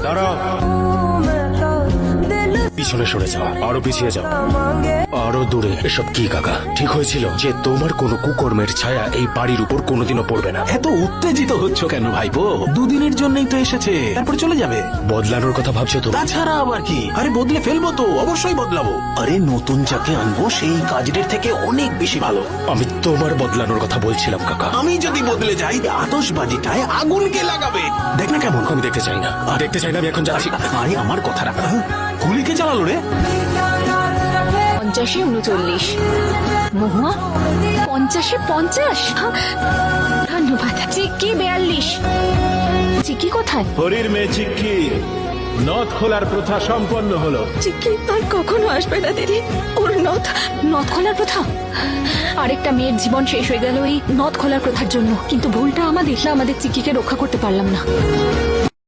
দাঁড়াও, পিছনে সরে যাও, আরো পিছিয়ে যাও, আরো দূরে। এসব কি কাকা? ঠিক হয়েছিল যে তোমার কোনো কুকর্মের ছায়া এই বাড়ির উপর কোনোদিনও পড়বে না। এত উত্তেজিত হচ্ছ কেন ভাইপো? দুদিনের জন্যই তো এসেছে, তারপর চলে যাবে। বদলানোর কথা ভাবছো তো? তাছাড়া আবার কি? আরে বদলে ফেলবো তো, অবশ্যই বদলাবো। আরে নতুন যাকে আনবো সেই কাজের থেকে অনেক বেশি ভালো। আমি তোমার বদলানোর কথা বলছিলাম কাকা। আমি যদি বদলে যাই, আতশবাজিটায় আগুন কে লাগাবে? দেখ না কেমন। আমি দেখতে চাই না, দেখতে চাই না, আমি এখন যাচ্ছি। আরে আমার কথা রাখ। গুলি কে চালালো রে? 50-39 মহুয়া, 50-50। ধন্যবাদ। চিক্কি 42। চিক্কি কোথায়? হরির মেয়ে চিক্কি, নথ খোলার প্রথা সম্পন্ন হলো। চিক্কি আর কখনো আসবে না দিদি। ওর নথ খোলার প্রথা। আরেকটা মেয়ের জীবন শেষ হয়ে গেল এই নথ খোলার প্রথার জন্য। কিন্তু ভুলটা আমাদের চিক্কিকে রক্ষা করতে পারলাম না।